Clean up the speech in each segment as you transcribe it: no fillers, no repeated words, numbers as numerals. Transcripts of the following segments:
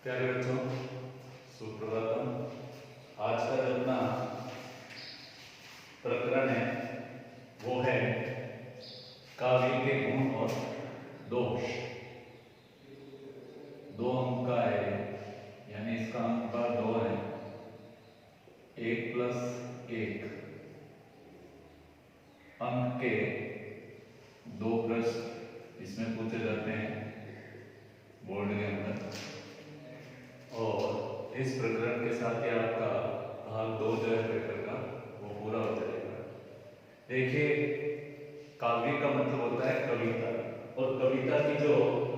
प्यारे बच्चों, सुप्रभातम। आज का जो अपना प्रकरण है वो है काव्य के गुण और दोष। 2 अंक का है, यानी इसका अंक का 2 है। 1 + 1 अंक के 2 प्रश्न इसमें पूछे जाते हैं बोर्ड के अंदर, और इस प्रकरण के साथ ही आपका भाग 2 जो है पेपर का वो पूरा हो जाएगा। देखिए, काव्य का मतलब होता है कविता, और कविता की जो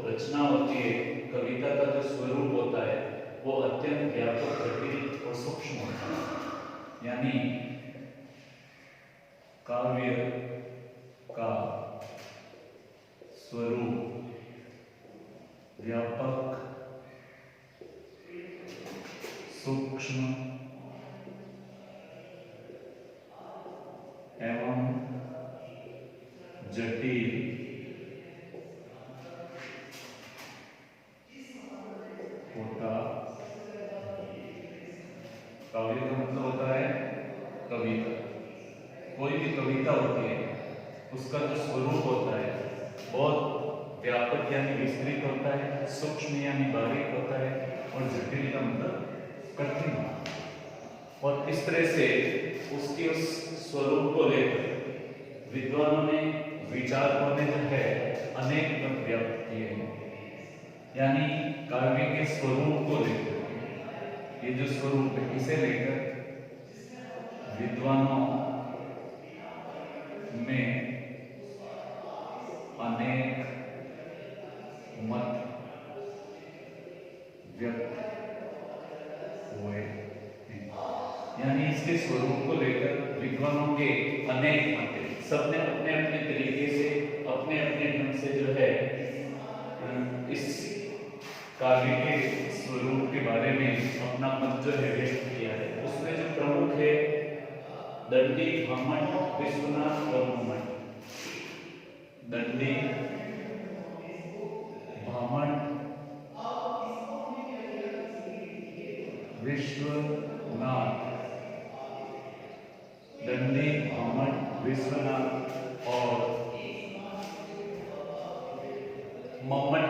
रचना होती है, कविता का जो स्वरूप होता है वो अत्यंत व्यापक, जटिल और सूक्ष्म होता है। यानी काव्य का स्वरूप व्यापक, सूक्ष्म एवं जटिल होता। काव्य का मतलब होता है कविता। कोई भी कविता होती है उसका जो स्वरूप होता है बहुत व्यापक यानी विस्तृत होता है, सूक्ष्म यानी बारीक होता है, और जटिल का मतलब कठिन। और इस तरह से उसके उस स्वरूप को लेकर विद्वानों ने, विचारकों ने जो है अनेक मत व्यक्त किए हैं। यानी काव्य के स्वरूप को लेकर, ये जो स्वरूप है इसे लेकर विद्वानों में अनेक मत व्यक्त हुए हैं। यानी इसके स्वरूप को लेकर विद्वानों के अनेक मत हैं। सबने अपने अपने तरीके से, अपने अपने ढंग से जो है इस काव्य के स्वरूप के बारे में अपना मत जो है व्यक्त किया है। उसमें जो प्रमुख है दंडी, भामट, विश्वनाथ और मम्मट। दंडी, भामट, विश्वनाथ, दंडी, भामट, विश्वनाथ और मम्मट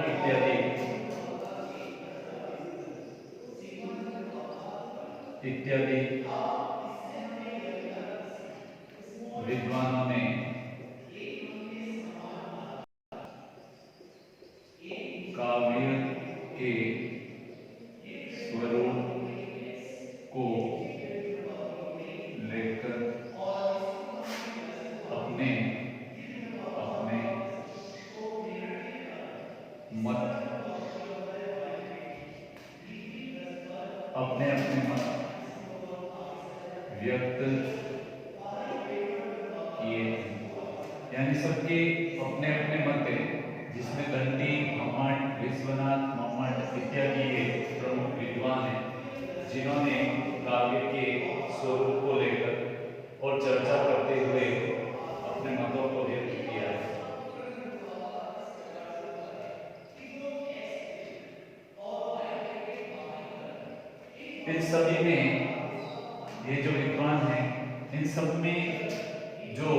इत्यादि विद्वानों ने काव्य के स्वरूप को लेकर अपने अपने मत व्यक्त किए। यानी सबके अपने अपने मत हैं, जिसमें दंडी, भामट, विश्वनाथ, मम्मट इत्यादि ये प्रमुख विद्वान हैं जिन्होंने काव्य के स्वरूप को लेकर और चर्चा करते हुए अपने मतों को व्यक्त किया है। इन सभी में, ये जो विद्वान हैं, इन सब में जो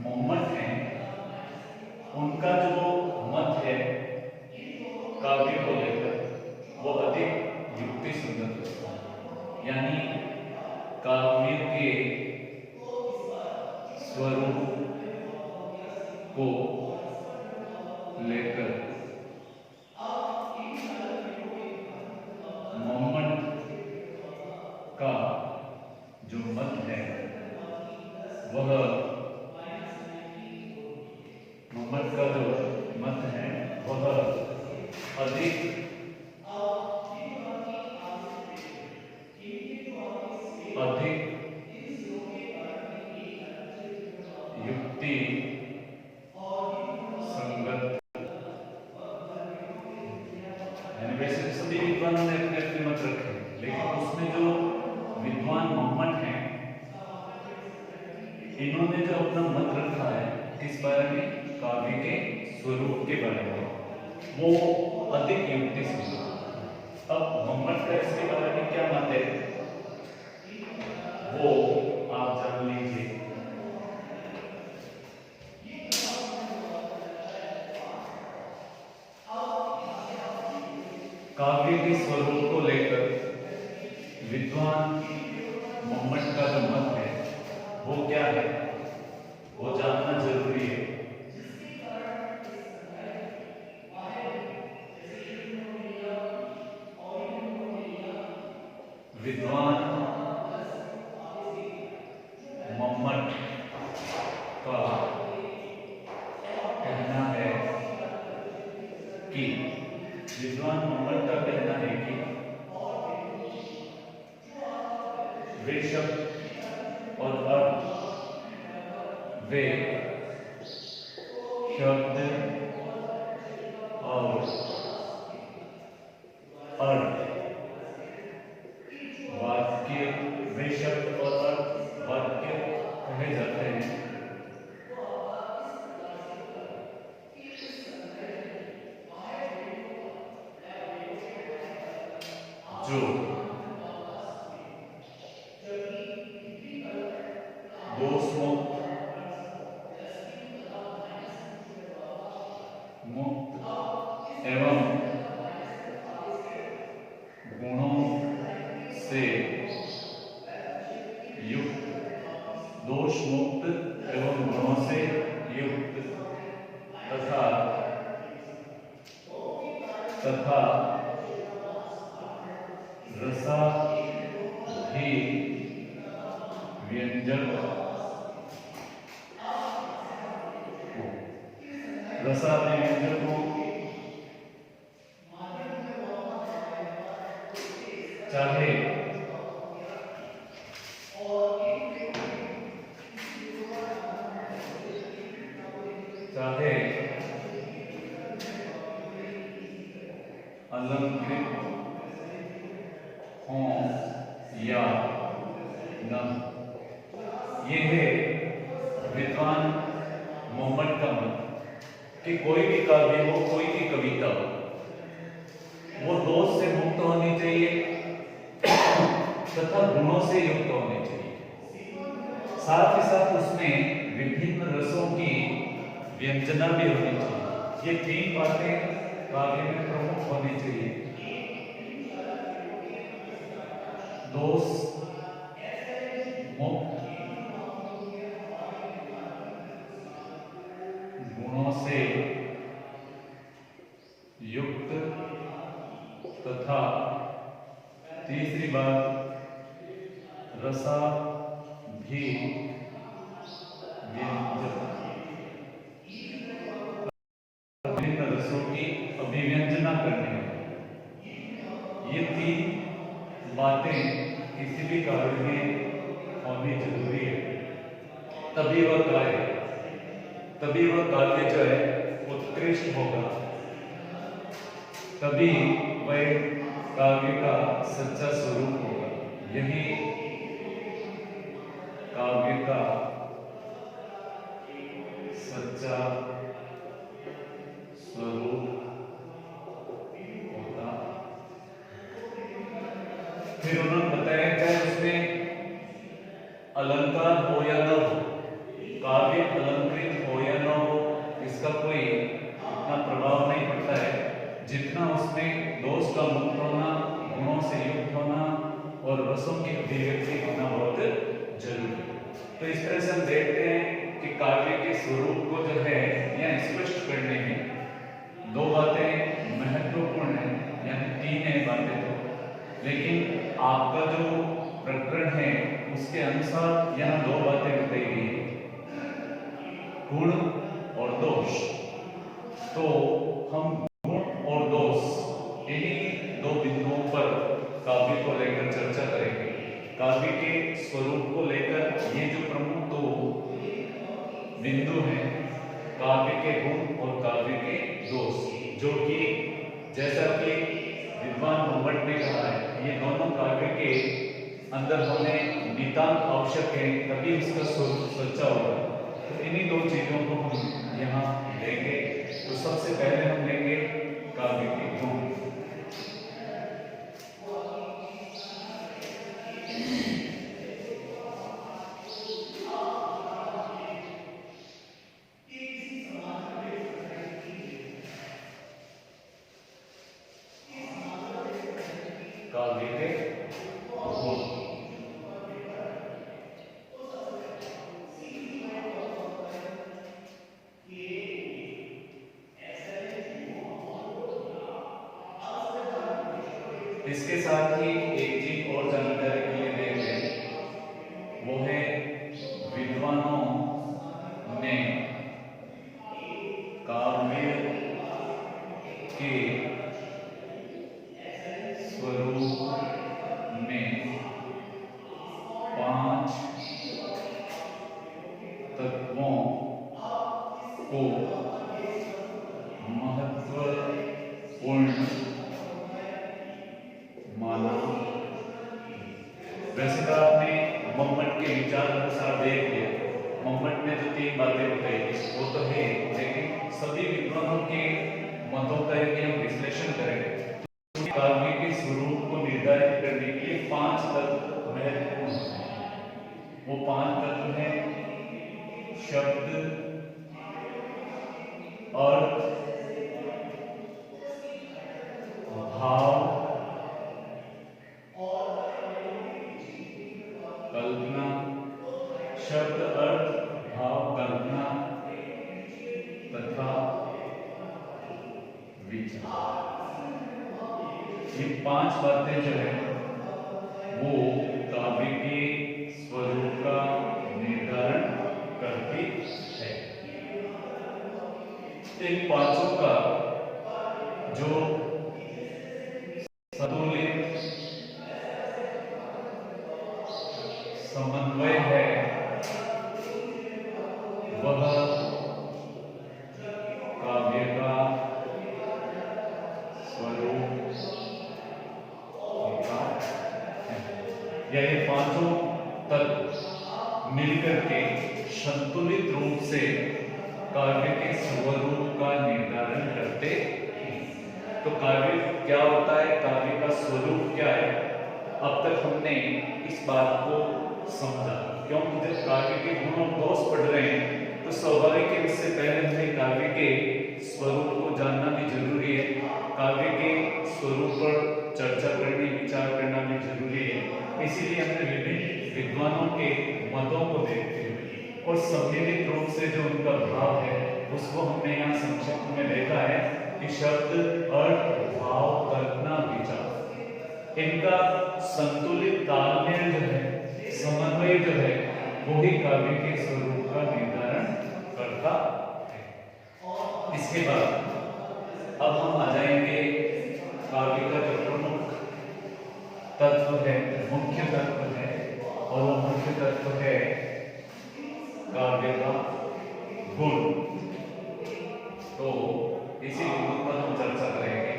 मम्मट हैं उनका जो मत है काव्य को लेकर वो अधिक युक्ति संगत होता है। यानी काव्य के स्वरूप को लेकर मम्मट का जो मत है वह, मम्मट का जो मत है वह अधिक युक्ति संगत। यानी वैसे सभी विद्वानों ने अपने अपने मत रखे, लेकिन उसमें जो विद्वान मम्मट हैं इन्होंने जो अपना मत रखा है किस बारे में, काव्य के स्वरूप के बारे में। वो अधिक युक्ति से। अब मोहम्मद का इसके बारे में क्या मत है वो आप जान लीजिए। काव्य के स्वरूप को लेकर विद्वान मोहम्मद का जो मत है वो क्या है वो जानना जरूरी है। विद्वान मोहम्मद का कहना है कि विद्वान मोहम्मद का कहना है कि वे शब्द और अर्थ वे शब्द और अर्थ वाक्य वे शब्द और अर्थ वाक्य कहे जाते हैं जो दोषमुक्त मुक्त एवं गुणों से युक्त, दोष मुक्त एवं गुणों से युक्त तथा तथा रसा भी व्यंजन रसा भी व्यंजन को चाहे चाहे अलंकृत हो या न। ये है विद्वान मोहम्मद का मत कि कोई भी काव्य हो कोई भी कविता हो वो दोष से मुक्त होनी चाहिए तथा गुणों से युक्त होनी चाहिए। साथ ही साथ उसमें विभिन्न रसों की व्यंजना भी होनी चाहिए। ये तीन बातें काव्य में प्रमुख होनी चाहिए। दोष मुक्त, गुणों से युक्त तथा तीसरी बात रसा भी विभिन्न रसों की अभिव्यंजना करनी है। ये तीन बातें किसी भी कार्य में होनी जरूरी है, तभी वह काव्य जो है उत्कृष्ट होगा, तभी वह काव्य का सच्चा स्वरूप होगा। यही काव्य का सच्चा स्वरूप होता। फिर उन्होंने बताया चाहे उसमें अलंकार हो या न हो, काव्य अलंकृत हो या न हो, इसका कोई इतना प्रभाव नहीं पड़ता है जितना उसमें दोष का मुक्त होना, गुणों से युक्त होना और रसों की अभिव्यक्ति होना बहुत जरूरी है। तो इस तरह से हम देखते हैं कि काव्य के स्वरूप को जो है यह स्पष्ट करने में दो बातें महत्वपूर्ण है, यानी तीन है बातें तो, लेकिन आपका जो प्रकरण है उसके अनुसार यहाँ दो बातें बताई गई है, गुण और दोष। तो हम गुण और दोष इन्हीं दो बिंदुओं पर काव्य को लेकर चर्चा करेंगे। काव्य के स्वरूप को लेकर ये जो प्रमुख दो बिंदु हैं, काव्य के गुण और काव्य के दोष, जो कि जैसा कि विद्वान मोहम्मद ने कहा है, ये दोनों काव्य के अंदर होने नितांत आवश्यक है, तभी उसका स्वरूप सच्चा होगा। तो इन्हीं दो चीजों को हम यहाँ लेंगे। तो सबसे पहले हम लेंगे काव्य के गुण। इसके साथ ही एक चीज और जानकारी के लिए देख लें, वो है विद्वानों ने काव्य के स्वरूप में 5 तत्वों को महत्वपूर्ण माना। वैसे तो आपने मम्मट के विचार अनुसार देख लिया, मम्मट ने जो 3 बातें बताई वो तो है, लेकिन सभी विद्वानों के मतों का यदि हम विश्लेषण करें तो काव्य के स्वरूप को निर्धारित करने के लिए 5 तत्व महत्वपूर्ण हैं। वो 5 तत्व हैं शब्द, अर्थ, भाव, कल्पना। शब्द, अर्थ, भाव, कल्पना तथा विचार। ये 5 बातें जो है वो काव्य के स्वरूप का निर्धारण करती है। इन 5 का जो संतुलित समन्वय है वह काव्य का स्वरूप होता है। यह 5 तत्व मिलकर के संतुलित रूप से काव्य के स्वरूप का निर्धारण करते हैं। तो काव्य क्या होता है, काव्य का स्वरूप क्या है, अब तक हमने इस बात को समझा। क्योंकि जब काव्य के गुण और दोष पढ़ रहे हैं तो स्वाभाविक है इससे पहले हमें काव्य के स्वरूप को जानना भी जरूरी है, काव्य के स्वरूप पर चर्चा करनी, विचार करना भी जरूरी है। इसीलिए हमने विभिन्न विद्वानों के मतों को देखते हुए और सम्मिलित रूप से जो उनका भाव है उसको हमने यहाँ संक्षिप्त में देखा है कि शब्द, अर्थ, भाव, कल्पना, विचार, इनका संतुलित तालमेल जो है, समन्वय जो है, वही काव्य के स्वरूप का निर्धारण करता है। इसके बाद अब हम आ जाएंगे काव्य का जो प्रमुख तत्व है, मुख्य तत्व है, और वो मुख्य तत्व है काव्य का गुण। तो इसी गुण पर हम चर्चा करेंगे।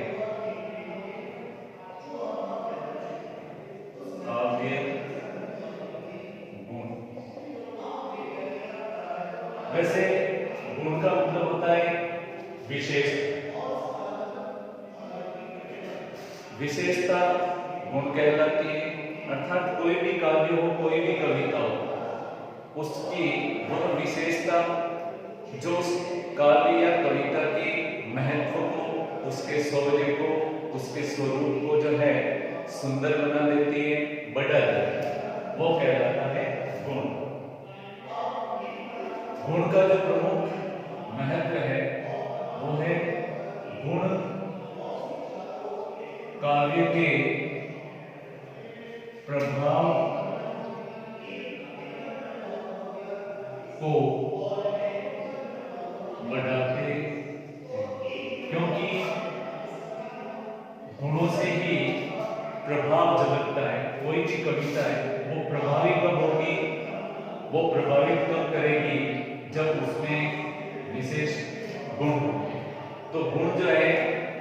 काव्य गुण, वैसे गुण का मतलब होता है विशेषता गुण कहलाती है। अर्थात कोई भी काव्य हो, कोई भी कविता हो, उसकी वह विशेषता जो काव्य या कविता के महत्व को, उसके शौर्य को, उसके स्वरूप को जो है सुंदर बना देती है, बढ़ा देती है, वो कहलाता है गुण। गुण का जो प्रमुख महत्व है वो है गुण काव्य के प्रभाव को बढ़ाते हैं, क्योंकि गुणों से ही प्रभाव झलकता है। कोई भी कविता है वो प्रभावी कब होगी, वो प्रभावित कब करेगी जब उसमें विशेष गुण होंगे। तो गुण जो है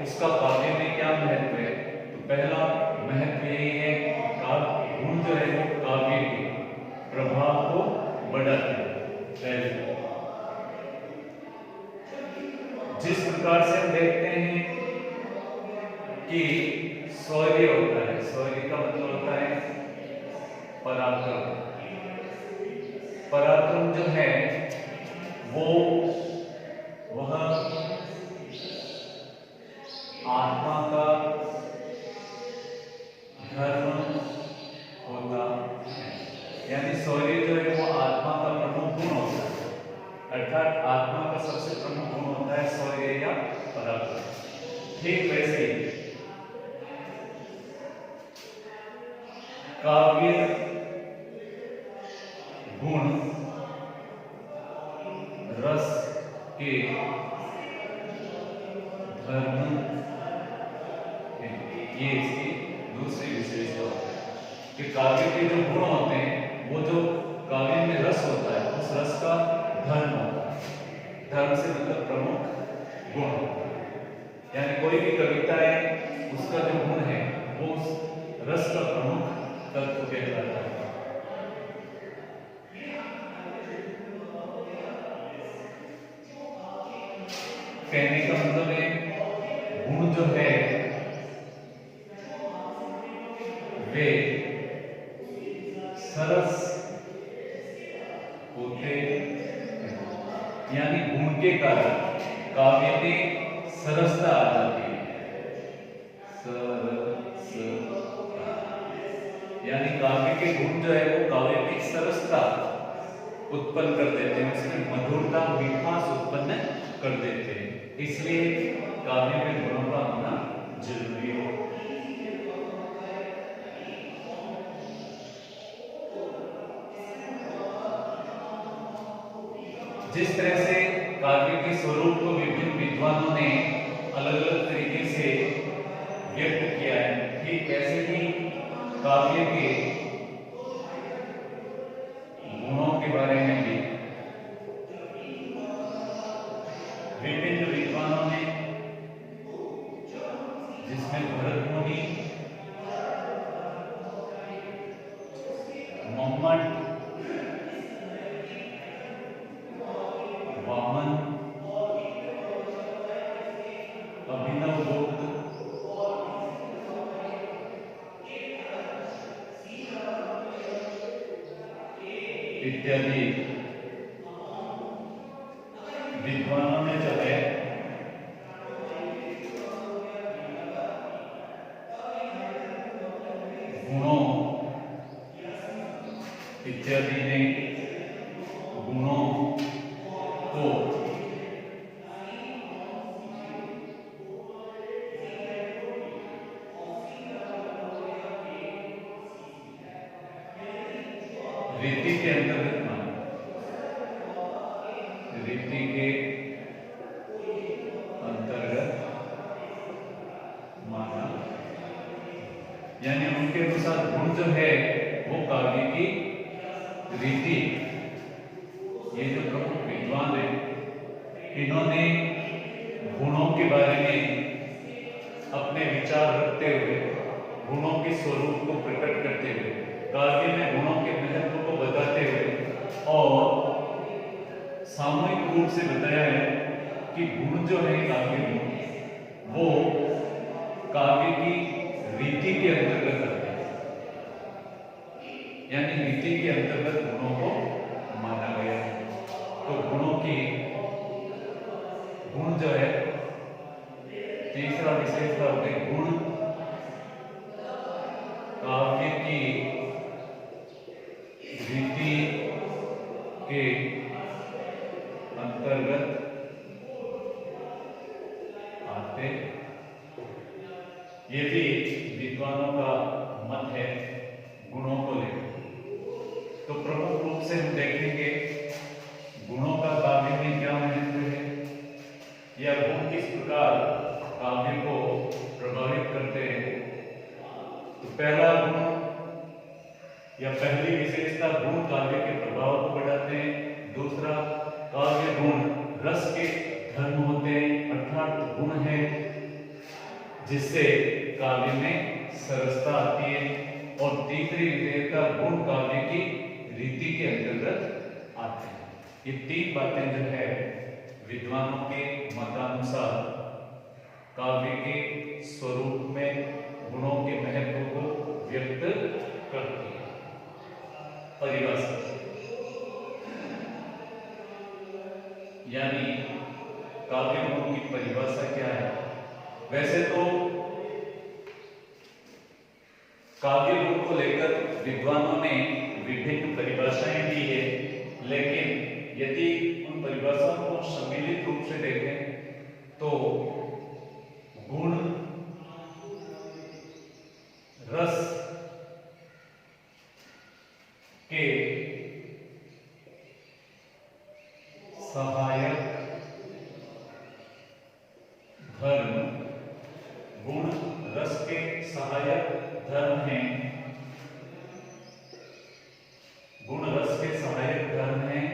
उसका काव्य में क्या महत्व है, तो पहला महत्व यही है कि गुण जो है वो काव्य के प्रभाव को बढ़ाते हैं। जिस प्रकार से हम देखते हैं कि शौर्य होता है, शौर्य का मतलब होता है पराक्रम। पराक्रम जो है वो वह आत्मा का ठीक वैसे ही काव्य गुण रस के धर्म, ये इसकी दूसरी विशेषता है कि काव्य के जो गुण होते हैं वो जो काव्य में रस होता है उस रस का धर्म होता है। धर्म से मतलब प्रमुख गुण, यानी कोई भी कविता है उसका जो गुण है वो उस रस का प्रमुख तत्व कहलाता है। कहने का मतलब है गुण जो है वे सरस होते हैं, यानी गुण के कारण काव्य में सरसता आ जाती है। सरसता, यानी काव्य के गुण जो है वो काव्य में सरसता उत्पन्न कर देते हैं, उसमें मधुरता मिठास उत्पन्न कर देते हैं। इसलिए काव्य में गुणों का होना जरूरी है। जिस तरह से काव्य के स्वरूप को विभिन्न विद्वानों ने अलग अलग तरीके से व्यक्त किया है, ठीक वैसे ही काव्य के गुणों के बारे में भी विभिन्न विद्वानों ने, जिसमें भरत मुनि, मम्मट, वामन, अभिनवगुप्त, इत्यादि विद्वानों ने जो है गुणों इत्यादि ने गुणों को रीति के अंतर्गत माना, रीति के अंतर्गत माना, यानी उनके अनुसार गुण जो है वो काव्य की रीति। ये जो प्रमुख विद्वान है इन्होंने गुणों के बारे में अपने विचार रखते हुए, गुणों के स्वरूप को प्रकट करते हुए, काव्य में गुणों के महत्व को बताते हुए और सामूहिक रूप से बताया है कि गुण जो है काव्य गुण वो काव्य की रीति के अंतर्गत आते हैं, यानी रीति के अंतर्गत गुणों को माना गया है। तो गुणों की गुण जो है तीसरा विशेषता होते हैं गुण काव्य की रीति के अंतर्गत आते। ये भी विद्वानों का मत है गुणों को लेकर। तो प्रमुख रूप से हम देखेंगे गुणों का काव्य में क्या महत्व है या गुण किस प्रकार काव्य को प्रभावित करते हैं। तो पहला गुण या पहली विशेषता गुण काव्य के प्रभाव को बढ़ाते हैं। दूसरा, काव्य गुण रस के धर्म होते हैं, अर्थात गुण है जिससे काव्य में सरसता आती है। और तीसरी विशेषता गुण काव्य की रीति के अंतर्गत आते हैं। ये तीन बातें जो है विद्वानों के मतानुसार काव्य के स्वरूप में गुणों के महत्व को व्यक्त करती है। परिभाषा यानी काव्य गुण की परिभाषा क्या है। वैसे तो काव्य गुण को लेकर विद्वानों ने विभिन्न परिभाषाएं दी है, लेकिन यदि उन परिभाषाओं को सम्मिलित रूप से देखें तो गुण धर्म गुण रस के सहायक धर्म हैं। गुण रस के सहायक धर्म हैं।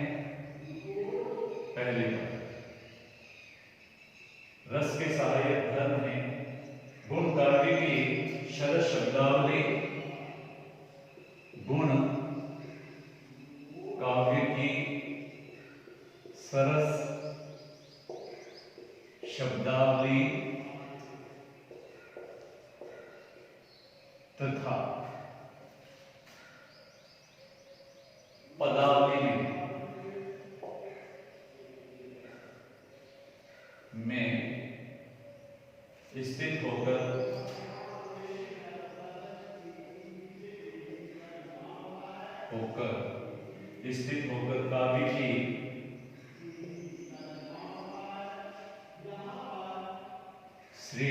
पहली बात, रस के सहायक धर्म हैं। गुण काव्य की शरद शब्दावली। गुण काव्य की सरस शब्दावली तथा पदावली में स्थित होकर काव्य की श्री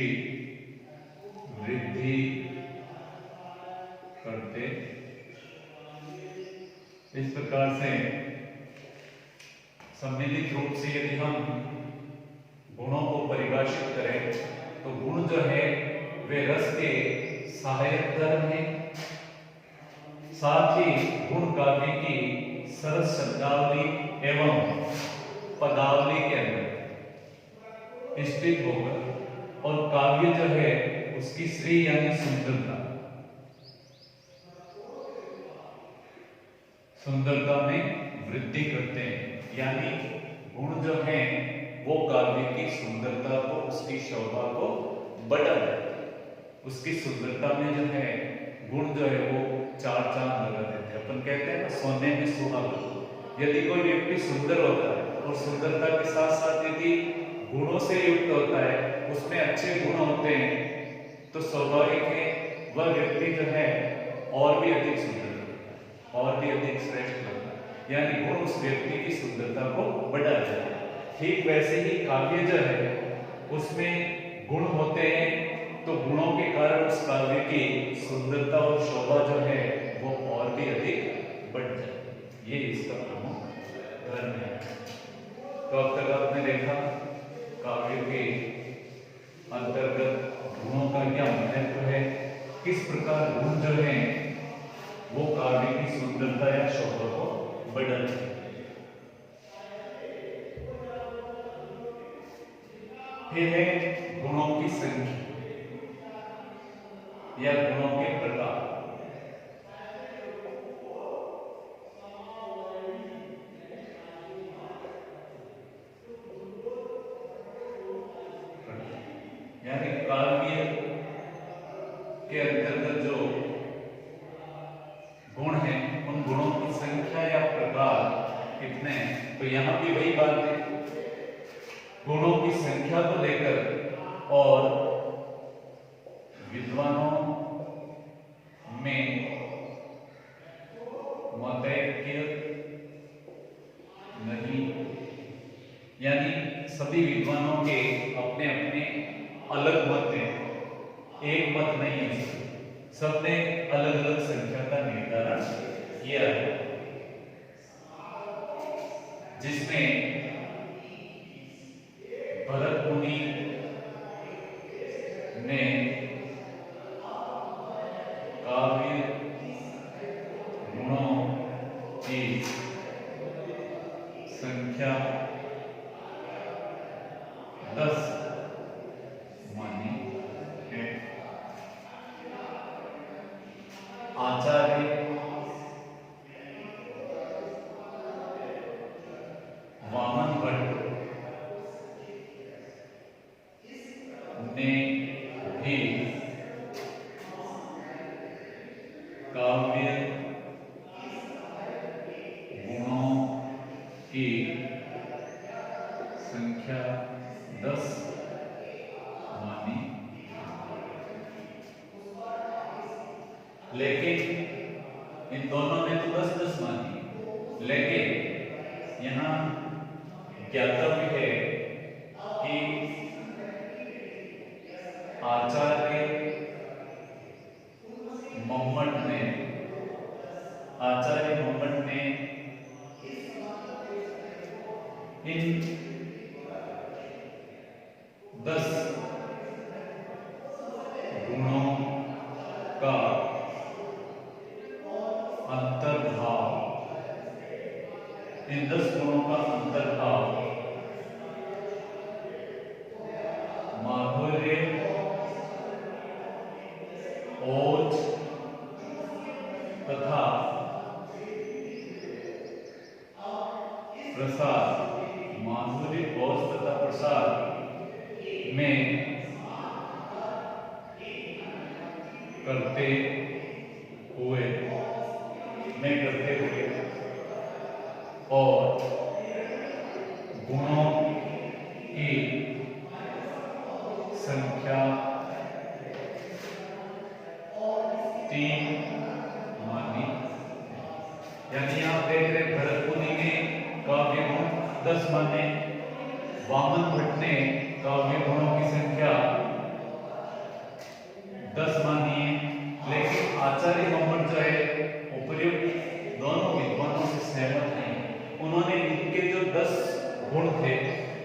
वृद्धि करते। इस प्रकार से सम्मिलित रूप से यदि हम गुणों को परिभाषित करें तो गुण जो है वे रस के सहायक धर्म है। साथ ही गुण काव्य की सरस शब्दावली एवं पदावली के अंदर स्थित होकर और काव्य जो है उसकी श्री यानी सुंदरता में वृद्धि करते हैं। यानी गुण जो है वो काव्य की सुंदरता को, उसकी शोभा को बढ़ा देते हैं। उसकी सुंदरता में जो है गुण जो है वो चार चांद लगा देते हैं। अपन कहते हैं ना सोने में सुहागा। यदि कोई व्यक्ति सुंदर होता है और सुंदरता के साथ साथ यदि गुणों से युक्त होता है, उसमें अच्छे गुण होते हैं, तो स्वाभाविक है वह व्यक्ति जो है और भी अधिक सुंदर लगता है, और भी अधिक श्रेष्ठ लगता है। यानी गुण उस व्यक्ति की सुंदरता को बढ़ा देते हैं। ठीक वैसे ही काव्य जो है उसमें गुण होते हैं, तो गुणों के कारण उस काव्य की सुंदरता और शोभा जो है वो और भी अधिक बढ़ जाती है। ये इसका प्रमुख धर्म है। तो अब तक आपने देखा काव्य के अंतर्गत गुणों का क्या महत्व है, किस प्रकार गुण जो है वो काव्य की सुंदरता या शोभा को बढ़ाते हैं। फिर है गुणों की संख्या या गुणों के प्रकार। यानी काव्य के अंतर्गत जो गुण हैं उन गुणों की संख्या या प्रकार कितने हैं, तो यहां भी वही बात है। गुणों की संख्या को लेकर और विद्वानों में मतैक्य नहीं, यानी सभी विद्वानों के अपने अपने अलग मत हैं, एक मत नहीं है। सबने अलग अलग संख्या का निर्धारण किया है, जिसमें भरत मुनि ने काव्य गुणों की संख्या 10 मानी है। आचार्य वामन भट्ट ने भी काव्य गुणों की संख्या 10 मानी, लेकिन इन दोनों ने तो 10-10 मानी। लेकिन यहाँ ज्ञातव्य है कि आचार्य मम्मट ने इन 10 इन 10 गुणों का अंतर्भाव माधुर्य, ओज तथा प्रसाद, माधुर्य, ओज तथा प्रसाद में करते हुए और गुणों की संख्या 3 मानी। यानी आप देख रहे भरत मुनि ने काव्य गुण 10 माने, वामन भट्ट ने काव्य गुणों की संख्या 10 मानी है। लेकिन आचार्य मंमट जो है उपर्युक्त दोनों विद्वानों से सहमत नहीं। उन्होंने इनके जो 10 गुण थे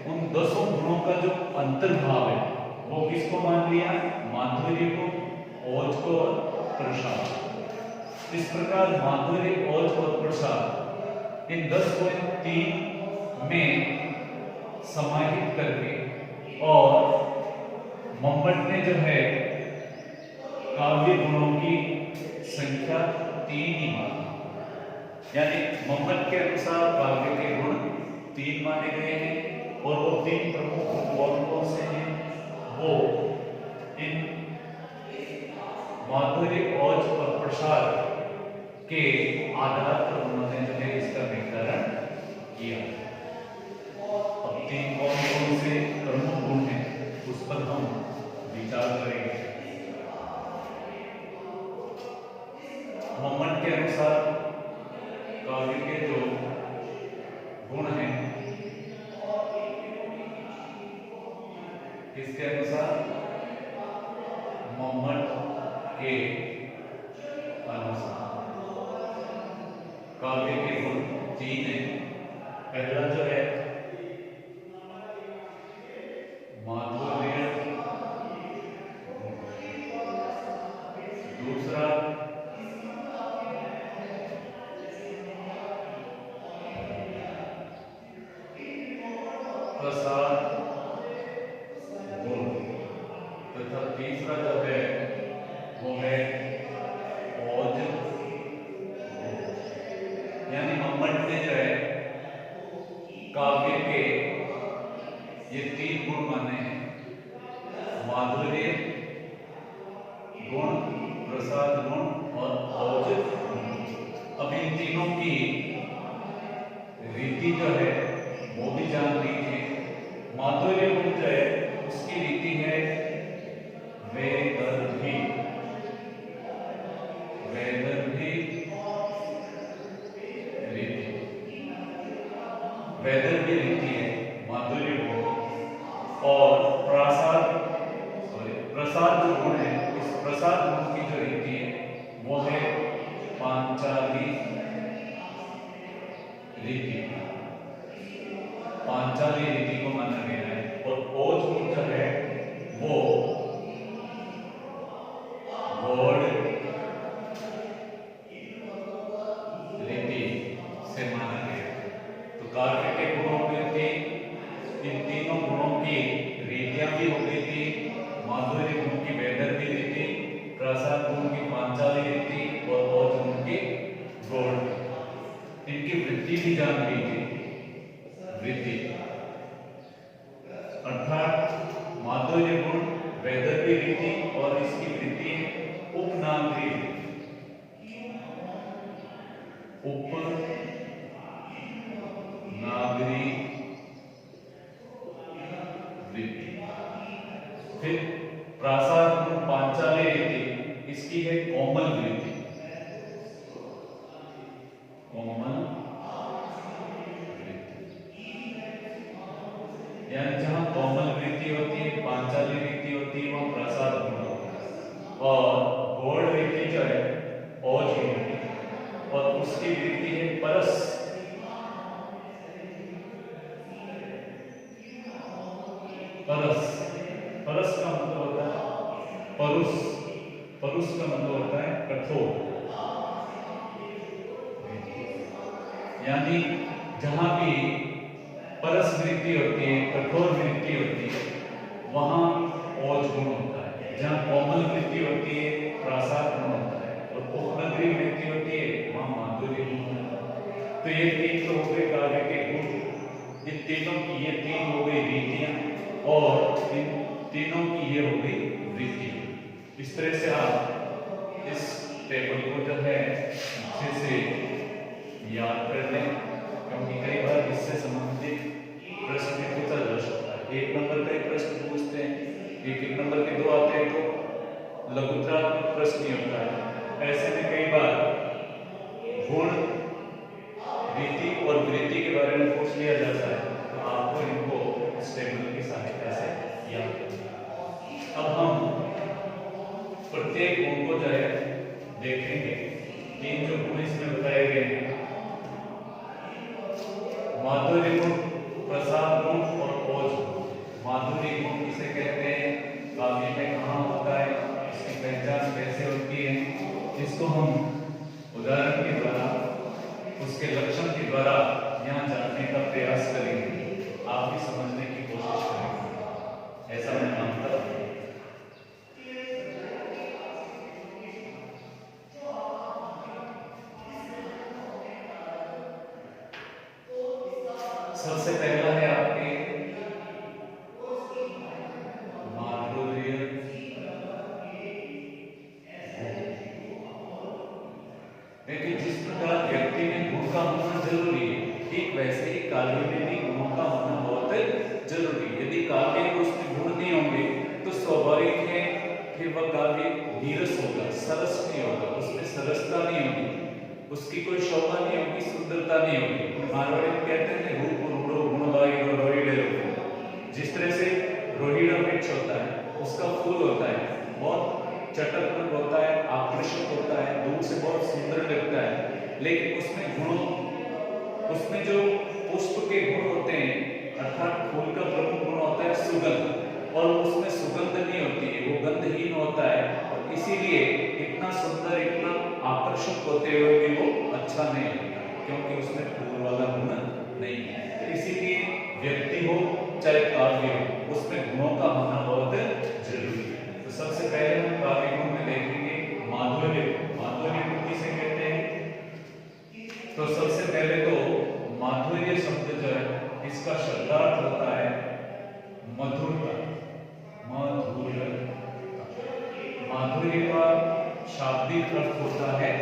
उन 10 गुणों का जो अंतर्भाव है वो किसको मान लिया? माधुर्य को, ओज को और प्रसाद। इस प्रकार माधुर्य, ओज और प्रसाद इन 10 को 3 में समाहित करके और मंमट ने जो है काव्य गुणों की संख्या 3 ही मानी। यानी मंमट के अनुसार काव्य के गुण 3 माने गए हैं और वो 3 प्रमुख गुण कौन से हैं? वो इन माधुर्य, ओज और प्रसाद के आधार पर उन्होंने जो है इसका निर्धारण किया। अब 3 कौन से प्रमुख गुण हैं उस पर हम विचार करेंगे। मंमट के अनुसार काव्य के जो गुण हैं, इसके अनुसार मंमट के अनुसार काव्य के गुण 3 हैं। पहला जो है माधुर्य, दूसरा प्रसाद गुण तथा तीसरा जो है वो है ओज। यानी मंमट ने जो है काव्य के ये 3 गुण माने हैं, माधुर्य गुण, प्रसाद गुण और ओज गुण। अब इन तीनों की रीति जो है वो भी जान लीजिए। माधुर्य गुण जो है उसकी रीति है वैदर्भी, वैदर्भी रीति, वैदर्भी रीति है माधुर्य गुण। और प्रसाद जो गुण है, इस प्रसाद गुण की जो रीति है वो है पांचाली रीति, पांचाली रीति को माना गया है। और ओज गुण जो है वो गौड़ रीति से माना गया है। तो काव्य के गुणों में थी, इन तीनों गुणों की रीतियां भी हो गई थी। माधुर्य गुण की वैदर्भी रीति, प्रसाद गुण की पांचाली रीति और ओज गुण की गौड़। इनकी वृत्ति भी जान लीजिए। वृत्ति अर्थात माधुर्य गुण, वैदर्भी रीति और इसकी वृत्ति उपनागरी उपनागरी वृत्ति। फिर प्रसाद गुण, पांचाली रीति, इसकी है कोमल वृत्ति, कोमल यानी जहां कोमल वृत्ति होती है, पांचाली वृत्ति होती है, वहां प्रसाद गुण होता है। और गौड़ वृत्ति जो है ओज गुण की, और उसकी वृत्ति है परस, परस, परस का मतलब होता है परुष, परुष का मतलब होता है कठोर। यानी जहां भी परस वृत्ति होती है, कठोर वृत्ति होती है, वहां ओज गुण होता है। जहां कोमल वृत्ति होती है, प्रासाद गुण होता है, और उपनगरी वृत्ति होती है, वहां माधुर्य गुण होता है। तो ये तीन तो हो गए काव्य के गुण। ये तीन हो गई रीतियां, और इन तीनों की ये हो गई वृत्ति। इस तरह से आप इस टेबल को जो है अच्छे से याद कर लें, क्योंकि कई बार इससे संबंधित प्रश्न भी पूछा जा सकता है। एक नंबर का एक प्रश्न पूछते हैं, एक नंबर के दो आते हैं, तो लघुत्रात्मक प्रश्न ही होता है। ऐसे में कई बार गुण, रीति और वृत्ति के बारे में पूछ लिया जाता है, तो आपको इनको इस टेबल की सहायता से याद करना। अब हम प्रत्येक गुण को जो है देखेंगे। तीन जो गुण इसमें बताए गए हैं, माधुर्य गुण, प्रसाद गुण और ओज गुण। माधुर्य गुण किसे कहते हैं, काव्य में कहाँ होता है, इसकी पहचान कैसे होती है, इसको हम उदाहरण के द्वारा, उसके लक्षण के द्वारा यहाँ जानने का प्रयास करेंगे, आप भी समझने की कोशिश करेंगे, ऐसा मैं मानता हूँ। सबसे पहला है आपके माधुर्य। देखिए, जिस प्रकार व्यक्ति में गुण का होना जरूरी है, ठीक वैसे ही काव्य में भी गुणों का होना बहुत जरूरी है। यदि काव्य में उसमें गुण नहीं होंगे तो स्वाभाविक है फिर वह काव्य नीरस होगा, सरस नहीं होगा, उसमें सरसता नहीं होगी, उसकी कोई शोभा नहीं होगी, सुंदरता नहीं होगी। मारवाड़ी में कहते हैं रूप रूड़ो गुण बाई रोहिड़े। जिस तरह से रोहिड़ा वृक्ष होता है, उसका फूल होता है, बहुत चटक होता है, आकर्षक होता है, दूर से बहुत सुंदर लगता है, लेकिन उसमें गुणों, उसमें जो पुष्प के गुण होते हैं, अर्थात फूल का प्रमुख गुण होता है सुगंध, और उसमें सुगंध नहीं होती है, वो गंधहीन होता है, और इसीलिए इतना सुंदर, इतना आकर्षक होते हुए भी वो अच्छा नहीं होता, क्योंकि उसमें फूल वाला गुण नहीं है। तो इसीलिए व्यक्ति हो चाहे काव्य हो, उसमें गुणों का होना बहुत जरूरी है। तो सबसे पहले हम काव्य गुण में देखेंगे माधुर्य। माधुर्य गुण किसे कहते हैं, तो सबसे पहले तो माधुर्य शब्द जो है, इसका शब्दार्थ होता है मधुरता। माधुर्य, माधुर्य का शाब्दिक अर्थ होता है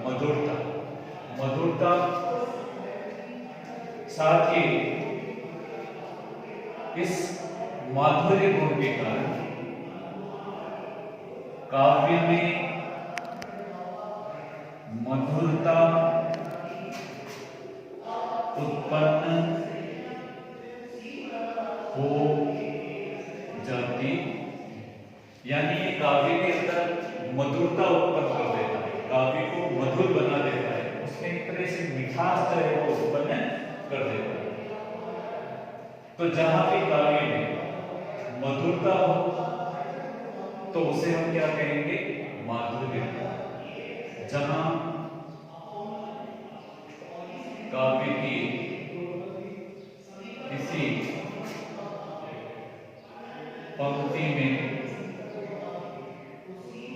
मधुरता। मधुरता, साथ ही इस माधुर्य गुण के कारण काव्य में मधुरता उत्पन्न हो जाती, यानी ये काव्य के अंदर मधुरता उत्पन्न कर देता है, काव्य को मधुर बना देता है, उसमें एक तरह से मिठास जो है वो उत्पन्न कर देता है। तो जहां भी काव्य में मधुरता हो तो उसे हम क्या कहेंगे, माधुर्य। जहां काव्य की किसी पंक्ति में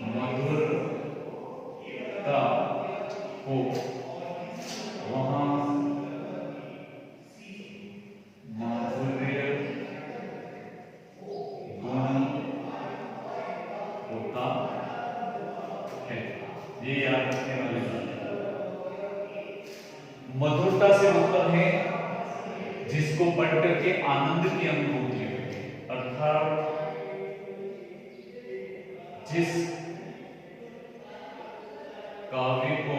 मधुरता हो, वहां माधुर्य गुण होता है। ये याद रखने वाली बात है। मधुरता से मतलब है जिसको पढ़ करके आनंद की अनुभूति होती है, अर्थात जिस काव्य को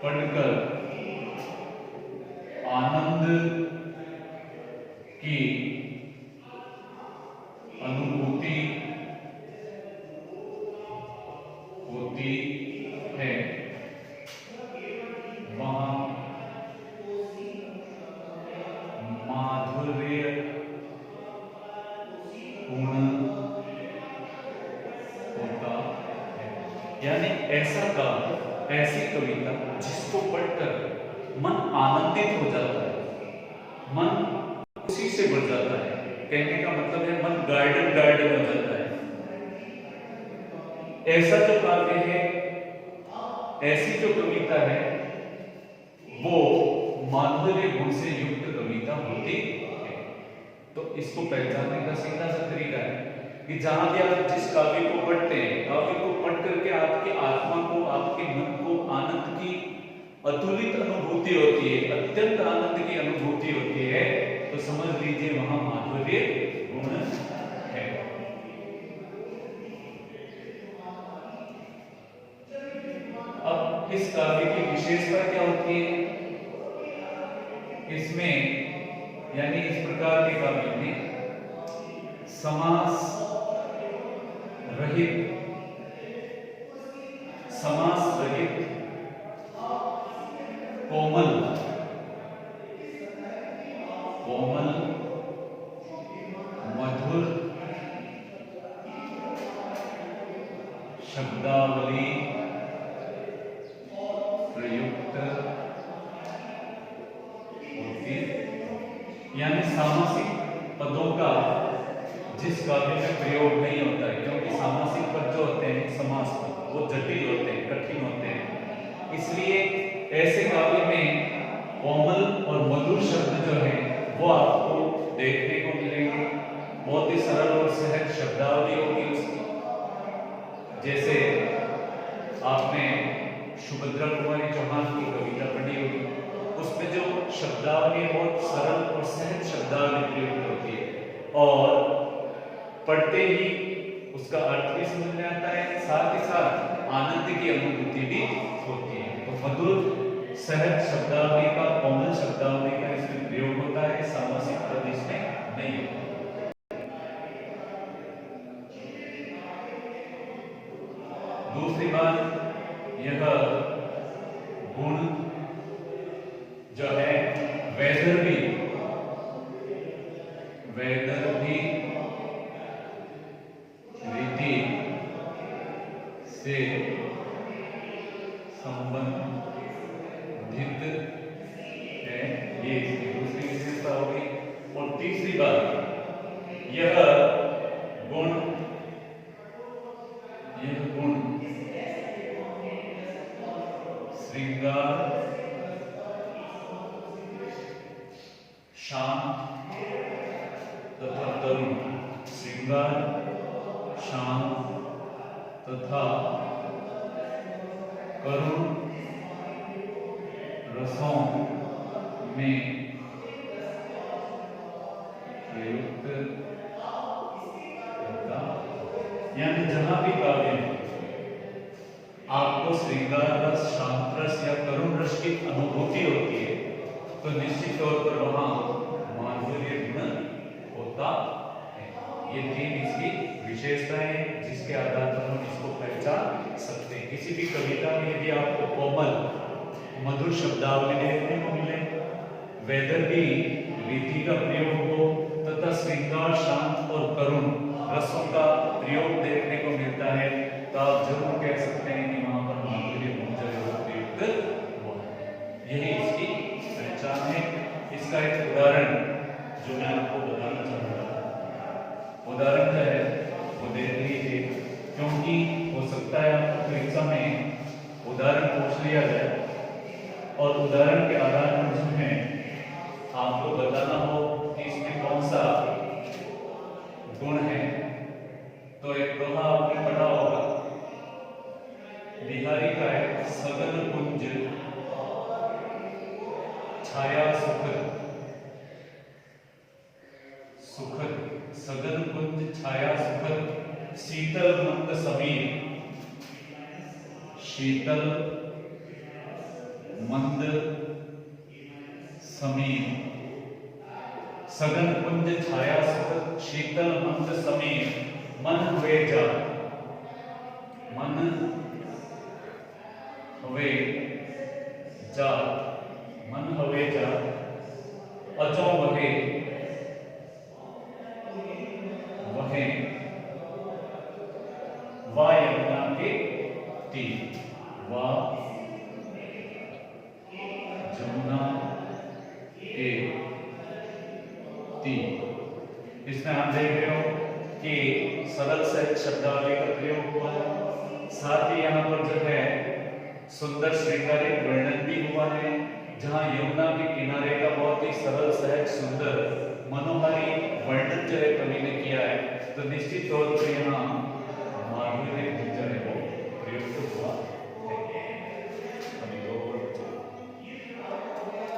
पढ़कर आनंद की अनुभूति होती है, वहां माधुर्य गुण होता है। यानी ऐसा काव्य, ऐसी कविता जिसको पढ़कर मन आनंदित हो जाता है, मन खुशी से भर जाता है। कहने का मतलब है मन गार्डन गार्डन हो जाता है। ऐसा जो काव्य है, ऐसी जो कविता है, वो माधुर्य गुण से युक्त कविता होती है। तो इसको पहचानने का सीधा सा तरीका है कि जहां भी आप जिस काव्य को पढ़ते हैं, काव्य को पढ़ करके आपकी आत्मा को, आपके मन को आनंद की अतुलित अनुभूति होती है, अत्यंत आनंद की अनुभूति होती है, तो समझ लीजिए वहां माधुर्य गुण है। अब इस काव्य की विशेषता क्या होती है? इसमें यानी इस प्रकार के काव्य में समास रहित कोमल मधुर शब्दावली प्रयुक्त होती, यानी सामासिक पदों का जिस काव्य में प्रयोग नहीं होता है, क्योंकि सामासिक पद जो होते हैं, समास पद, वो जटिल होते हैं, कठिन होते हैं, इसलिए ऐसे काव्य में कोमल और मधुर शब्द जो है वो आपको देखने को मिलेंगे। बहुत ही सरल और सहज शब्दावली होगी उसकी। जैसे आपने सुभद्रा कुमारी चौहान की कविता पढ़ी होगी, उसमें जो शब्दावली बहुत सरल और सहज शब्दावली प्रयुक्त होती है, और पढ़ते ही उसका अर्थ भी समझ में आता है, साथ ही साथ आनंद की अनुभूति भी होती है। तो मधुर सहज शब्दावली का, कोमल शब्दावली का इसमें प्रयोग होता है, सामासिक पद इसमें नहीं होता। दूसरी बात, यह गुण जो है वैदर्भी रीति से संबंधित है, ये इसकी दूसरी विशेषता होगी। और तीसरी बात, यह गुण श्रृंगार, शांत तथा तरुण, श्रृंगार, शांत तथा करुण रसों में प्रयुक्त होता, यानी जहां भी काव्य में आपको श्रृंगार रस, शांत रस या करुण रस की अनुभूति होती है, तो निश्चित तौर पर वहां माधुर्य गुण होता है। ये तीन इसकी विशेषताएं हैं जिसके आधार पर हम इसको पहचान सकते हैं। किसी भी कविता में यदि आपको कोमल मधुर शब्दावली देखने को मिले, वैदर्भी रीति का प्रयोग हो, तथा श्रृंगार, शांत और करुण रसों का प्रयोग देखने को मिलता है, तो आप जरूर कह सकते हैं कि वहां पर माधुर्य गुण जो है वो प्रयुक्त हुआ है। यही इसकी पहचान है। इसका एक उदाहरण जो मैं आपको बताना चाहूंगा, उदाहरण क्या है वो देख लीजिए, क्योंकि हो सकता है आपको परीक्षा में उदाहरण पूछ लिया जाए और उदाहरण के आधार पर जो है आपको बताना हो कि इसमें कौन सा गुण है। तो एक दोहा आपने पढ़ा होगा, बिहारी का है, सगन कुंज छाया सुखद, सगन कुंज छाया सुखद, शीतल मंद समीर, शीतल मंद समीर, सगन कुंज छाया सुखद, शीतल मंद समीर, मन हुए जा, मन हुए जा, मन हुए जा, अजो वहे, वहे वा यमुना के तीर, वा जमुना ध्यान देख रहे हो कि सरल सहज शब्दावली का प्रयोग हुआ है, साथ ही यहाँ पर जो है सुंदर श्रृंगारिक वर्णन भी हुआ है, जहाँ यमुना के किनारे का बहुत ही सरल सहज सुंदर मनोहारी वर्णन जो है कवि ने किया है। तो निश्चित तौर पर यहाँ